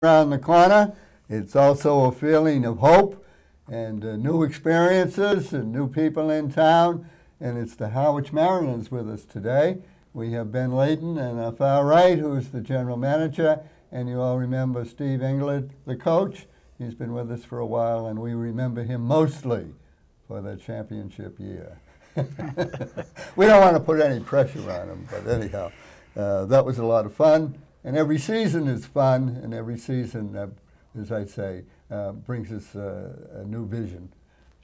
around the corner. It's also a feeling of hope and new experiences and new people in town. And it's the Harwich Mariners with us today. We have Ben Layton on our far right, who's the general manager. And you all remember Steve Englert, the coach. He's been with us for a while, and we remember him mostly for the championship year. We don't want to put any pressure on him, but anyhow, that was a lot of fun. And every season is fun, and every season, as I say, brings us a new vision.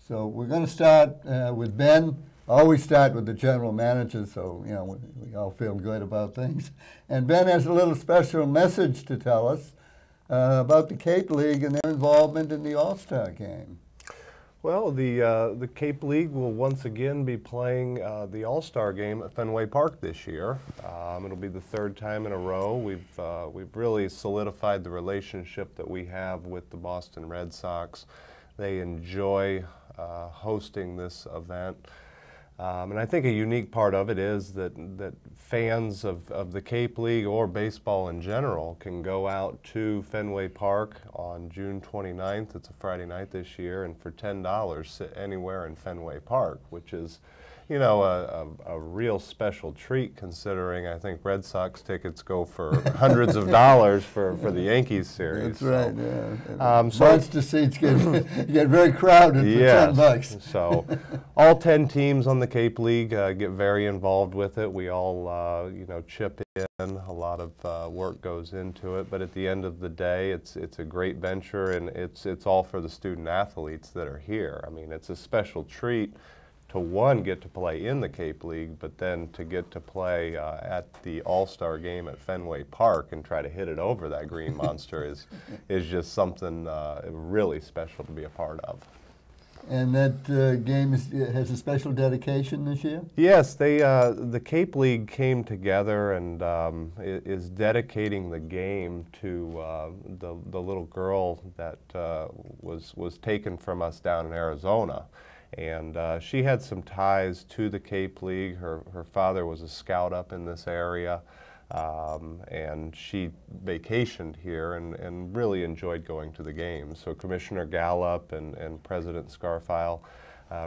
So we're going to start with Ben. Always start with the general manager, so you know we all feel good about things. And Ben has a little special message to tell us about the Cape League and their involvement in the All-Star game. Well, the Cape League will once again be playing the All-Star game at Fenway Park this year. It'll be the third time in a row. We've really solidified the relationship that we have with the Boston Red Sox. They enjoy hosting this event. And I think a unique part of it is that fans of the Cape League or baseball in general can go out to Fenway Park on June 29th. It's a Friday night this year, and for $10 sit anywhere in Fenway Park, which is, you know, a real special treat considering I think Red Sox tickets go for hundreds of dollars for the Yankees series. That's right, yeah. Monster seats get very crowded for $10. So all 10 teams on the Cape League get very involved with it. We all, you know, chip in. A lot of work goes into it, but at the end of the day, it's a great venture, and it's all for the student athletes that are here. I mean, it's a special treat to one, get to play in the Cape League, but then to get to play at the All-Star game at Fenway Park and try to hit it over that green monster is just something really special to be a part of. And that game has a special dedication this year? Yes, the Cape League came together and is dedicating the game to the little girl that was taken from us down in Arizona. And she had some ties to the Cape League. Her father was a scout up in this area, and she vacationed here and really enjoyed going to the games. So Commissioner Gallup and President Scarfile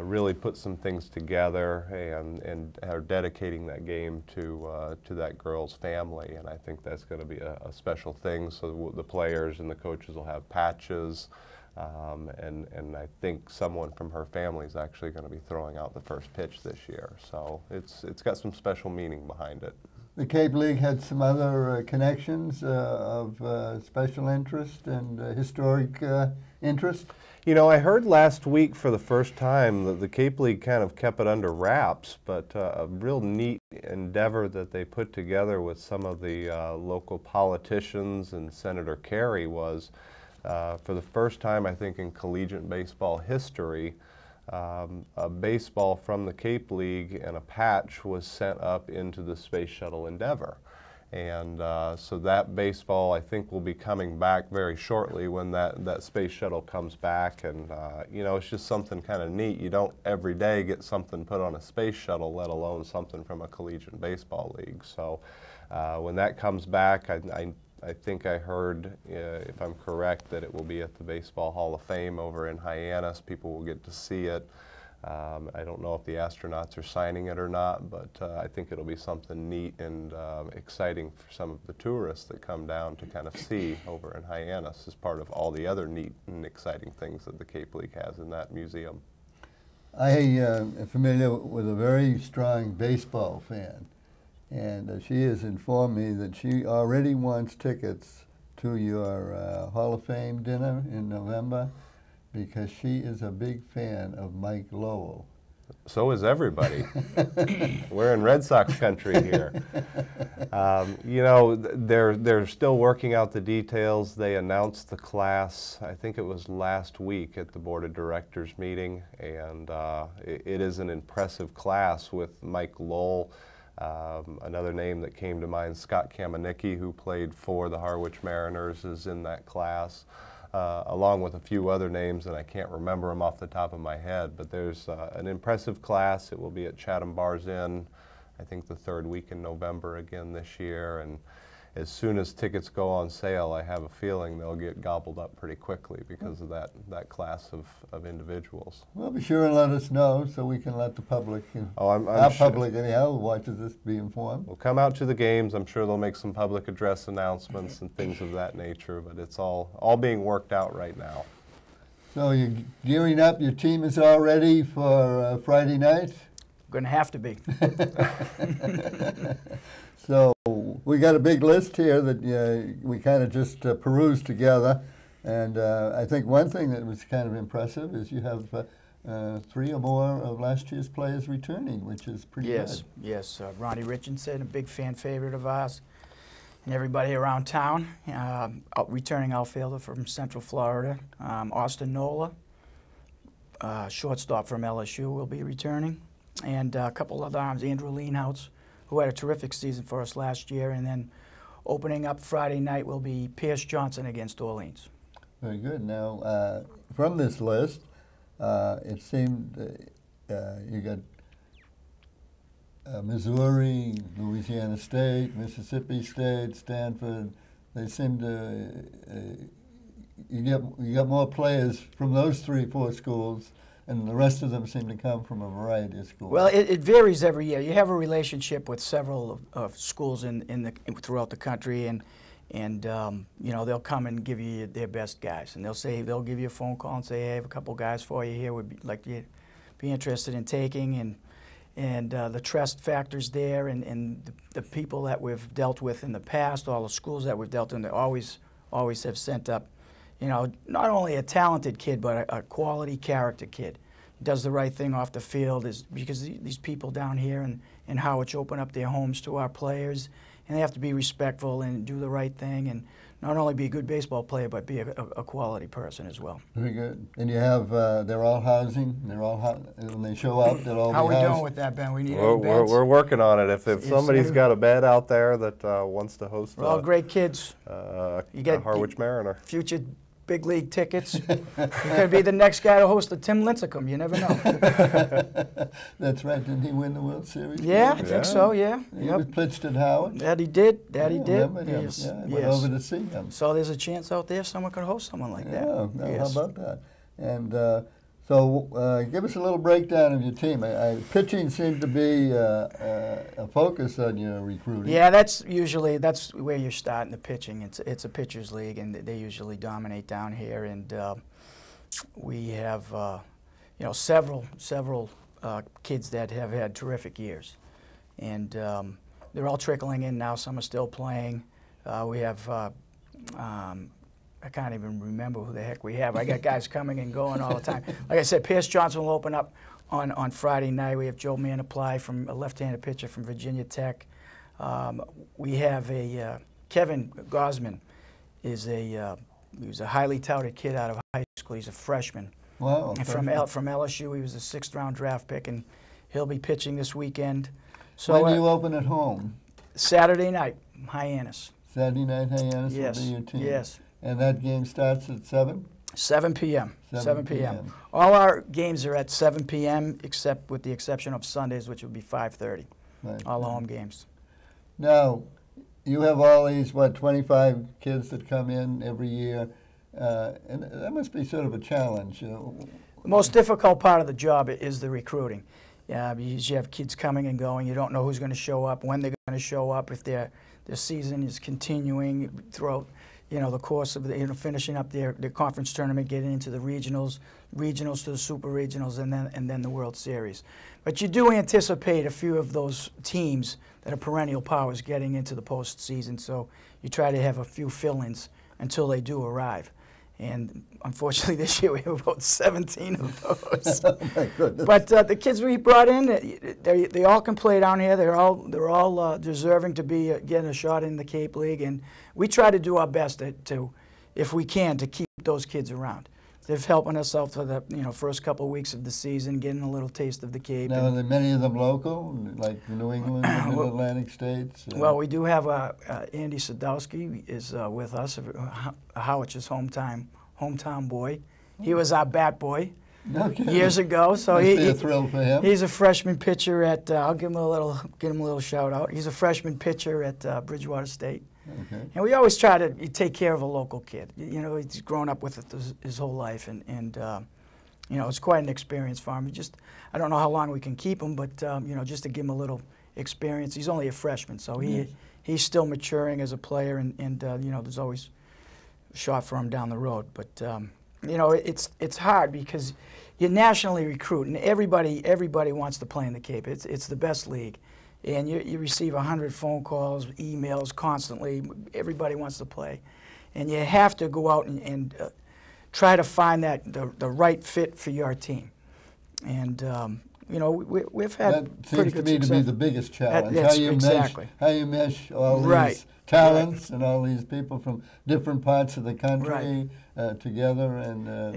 really put some things together and are dedicating that game to that girl's family. And I think that's going to be a special thing. So the players and the coaches will have patches. And I think someone from her family is actually going to be throwing out the first pitch this year. So it's got some special meaning behind it. The Cape League had some other connections of special interest and historic interest? You know, I heard last week for the first time that the Cape League kind of kept it under wraps, but a real neat endeavor that they put together with some of the local politicians and Senator Kerry was for the first time, I think, in collegiate baseball history, a baseball from the Cape League and a patch was sent up into the Space Shuttle Endeavour. And so that baseball, I think, will be coming back very shortly when that Space Shuttle comes back. And, you know, it's just something kind of neat. You don't every day get something put on a Space Shuttle, let alone something from a collegiate baseball league. So when that comes back, I think I heard, if I'm correct, that it will be at the Baseball Hall of Fame over in Hyannis. People will get to see it. I don't know if the astronauts are signing it or not, but I think it'll be something neat and exciting for some of the tourists that come down to kind of see over in Hyannis as part of all the other neat and exciting things that the Cape League has in that museum. I am familiar with a very strong baseball fan. And she has informed me that she already wants tickets to your Hall of Fame dinner in November because she is a big fan of Mike Lowell. So is everybody. We're in Red Sox country here. You know, they're still working out the details. They announced the class, I think it was last week at the Board of Directors meeting, and it is an impressive class with Mike Lowell. Another name that came to mind, Scott Kamenicki, who played for the Harwich Mariners, is in that class, along with a few other names, and I can't remember them off the top of my head. But there's an impressive class. It will be at Chatham Bars Inn, I think the third week in November again this year. And as soon as tickets go on sale, I have a feeling they'll get gobbled up pretty quickly because of that class of individuals. Well, be sure and let us know so we can let the public, I'm our sure. public anyhow, who watches this, be informed. We'll come out to the games. I'm sure they'll make some public address announcements and things of that nature, but it's all being worked out right now. So you're gearing up, your team is all ready for Friday night? Going to have to be. So we got a big list here that we kind of just perused together, and I think one thing that was kind of impressive is you have 3 or more of last year's players returning, which is pretty good. Yes. Ronnie Richardson, a big fan favorite of ours, and everybody around town. Returning outfielder from Central Florida, Austin Nola, shortstop from LSU, will be returning, and a couple other arms, Andrew Leanhouse, who had a terrific season for us last year, and then opening up Friday night will be Pierce Johnson against Orleans. Very good. Now, from this list, it seemed you got Missouri, Louisiana State, Mississippi State, Stanford. They seem to you got more players from those 3-4 schools, and the rest of them seem to come from a variety of schools. Well, it varies every year. You have a relationship with several of schools throughout the country, and you know, they'll come and give you their best guys, and they'll give you a phone call and say, hey, I have a couple guys for you here. Would like you be interested in taking, and the trust factors there, and the people that we've dealt with in the past, all the schools that we've dealt in, they always have sent up, you know, not only a talented kid, but a quality character kid. Does the right thing off the field, is because these people down here in Harwich open up their homes to our players, and they have to be respectful and do the right thing, and not only be a good baseball player, but be a quality person as well. Very good. And you have, they're all housing, when they show up, they'll all How be are we housed? doing with that, Ben? We need We're, any beds? we're working on it. If somebody's got a bed out there that wants to host We're all great kids. You get- Harwich Mariner. Future big league tickets. You're going to be the next guy to host the Tim Lincecum. You never know. That's right. Didn't he win the World Series? Yeah, I think so, yeah. He was pitched at Howard. That he did. That he Yeah, did. remember him. Yes. Yeah, I went yes. over to see him. So there's a chance out there someone could host someone like that. Yeah, no, Yes. how about that? And so give us a little breakdown of your team. Pitching seemed to be a focus on your recruiting. Yeah, that's where you're starting the pitching. It's a pitcher's league, and they usually dominate down here. And we have you know, several kids that have had terrific years, and they're all trickling in now. Some are still playing. We have. I can't even remember who the heck we have. I got guys coming and going all the time. Like I said, Pierce Johnson will open up on Friday night. We have Joe Manaply, from a left-handed pitcher from Virginia Tech. We have Kevin Gosman he was a highly touted kid out of high school. He's a freshman. Wow. And from LSU, he was a 6th-round draft pick, and he'll be pitching this weekend. So when do you open at home? Saturday night, Hyannis. Saturday night, Hyannis Yes. will be your team. Yes. And that game starts at 7? 7 p.m. 7 p.m. All our games are at 7 p.m. except with the exception of Sundays, which would be 5:30. Right. All the home games. Now, you have all these, 25 kids that come in every year, and that must be sort of a challenge. The most difficult part of the job is the recruiting. Because you have kids coming and going. You don't know who's going to show up, when they're going to show up, if their season is continuing throughout, you know, the course of finishing up their conference tournament, getting into the regionals to the super regionals, and then the World Series. But you do anticipate a few of those teams that are perennial powers getting into the postseason, so you try to have a few fill-ins until they do arrive. And unfortunately, this year we have about 17 of those. Oh my goodness. But the kids we brought in, they all can play down here. They're all deserving to be getting a shot in the Cape League, and we try to do our best to, if we can, to keep those kids around. They're helping us out for the first couple of weeks of the season, getting a little taste of the Cape. Now, are there many of them local, like New England, Mid-Atlantic states? Well, we do have Andy Sadowski is with us, Harwich's hometown boy. He was our bat boy years ago. So Must be a thrill for him. He's a freshman pitcher at. I'll give him a little shout out. He's a freshman pitcher at Bridgewater State. Okay. And we always try to take care of a local kid. You know, he's grown up with it his whole life, and you know, it's quite an experience for him. I don't know how long we can keep him, but you know, just to give him a little experience. He's only a freshman, so he's still maturing as a player, and you know, there's always a shot for him down the road. But you know, it's hard because you're nationally recruiting. Everybody wants to play in the Cape. It's the best league. And you receive 100 phone calls, emails constantly. Everybody wants to play. And you have to go out and try to find the right fit for your team. And, you know, we've had pretty good success. That seems to me to be the biggest challenge. Exactly. How you mesh all these talents and all these people from different parts of the country together and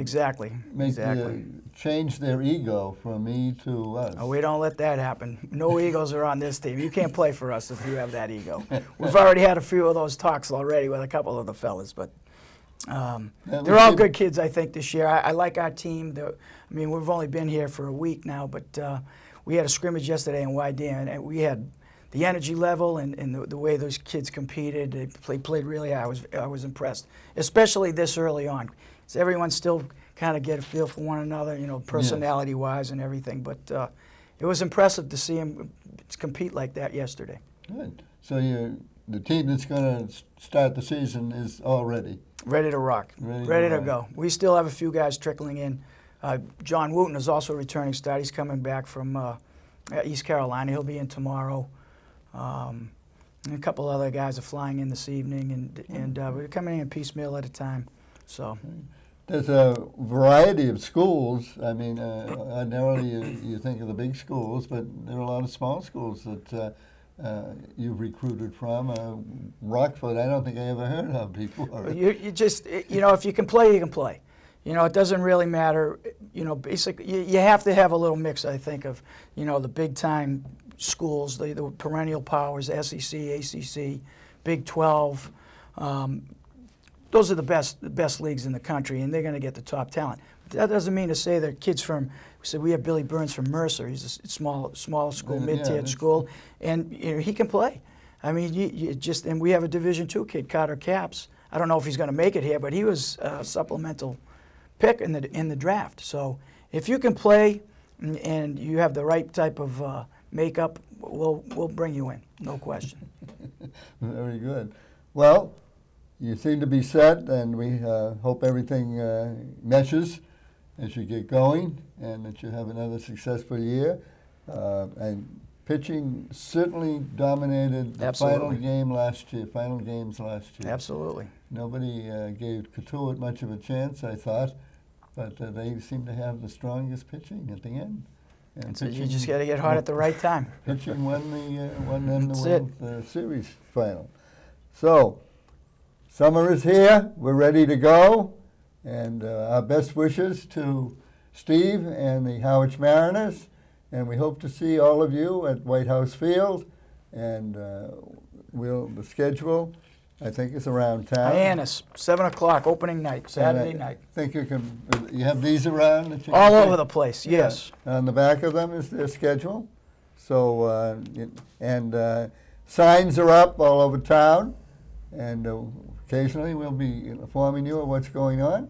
change their ego from me to us. Oh, we don't let that happen. No egos are on this team. You can't play for us if you have that ego. We've already had a few of those talks already with a couple of the fellas, but they're all good kids, I think, this year. I like our team. I mean, we've only been here for a week now, but we had a scrimmage yesterday in YD, and we had the energy level and the way those kids competed. They played really hard. I was impressed, especially this early on. So everyone still kind of get a feel for one another, you know, personality-wise and everything. But it was impressive to see them compete like that yesterday. Good. So the team that's going to start the season is all ready? Ready to rock. Ready to go. We still have a few guys trickling in. John Wooten is also a returning start. He's coming back from East Carolina. He'll be in tomorrow. And a couple other guys are flying in this evening, and we're coming in piecemeal at a time. So there's a variety of schools. I mean, ordinarily you think of the big schools, but there are a lot of small schools that you've recruited from. Rockford, I don't think I ever heard of before. You just, you know, if you can play, you can play. You know, it doesn't really matter. You know, basically, you have to have a little mix, I think, of, you know, the big-time schools, the perennial powers, SEC, ACC, Big 12. Those are the best leagues in the country, and they're going to get the top talent. But that doesn't mean to say that kids from, we have Billy Burns from Mercer. He's a small school, mid-tier school, and you know, he can play. I mean, and we have a Division II kid, Carter Capps. I don't know if he's going to make it here, but he was a supplemental pick in the draft. So if you can play and you have the right type of makeup, we'll bring you in, no question. Very good. Well, you seem to be set, and we hope everything meshes as you get going, and that you have another successful year. And pitching certainly dominated the final games last year. Absolutely. Nobody gave Couture much of a chance, I thought, but they seem to have the strongest pitching at the end. And so you just got to get hot at the right time. Pitching won the World Series final. So summer is here. We're ready to go, and our best wishes to Steve and the Harwich Mariners. And we hope to see all of you at White House Field. And the schedule, I think, is around town. Hyannis, 7 o'clock, opening night, Saturday night. I think you have these around? That you all over the place, yes. On the back of them is their schedule. So, signs are up all over town. And occasionally we'll be informing you of what's going on.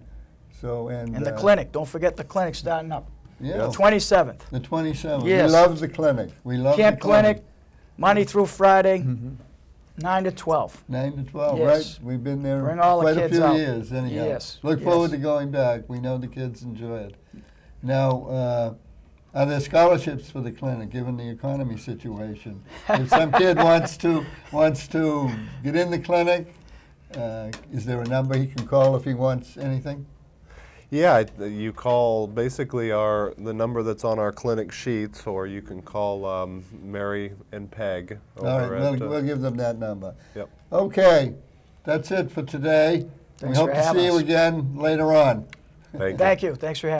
So, and the clinic, don't forget the clinic starting up. Yeah. The 27th. The 27th. Yes. We love the clinic. We love Camp the clinic. Clinic, Monday through Friday, 9 to 12. 9 to 12, yes. Right? We've been there quite a few years anyhow. Yes. Look forward to going back. We know the kids enjoy it. Now, are there scholarships for the clinic, given the economy situation? If some kid wants to get in the clinic, is there a number he can call if he wants anything? Yeah, you call basically the number that's on our clinic sheets, or you can call Mary and Peg. All right, we'll give them that number. Yep. Okay, that's it for today. Thanks we hope to see you again later on. Thank you. Thank you. Thanks for having me.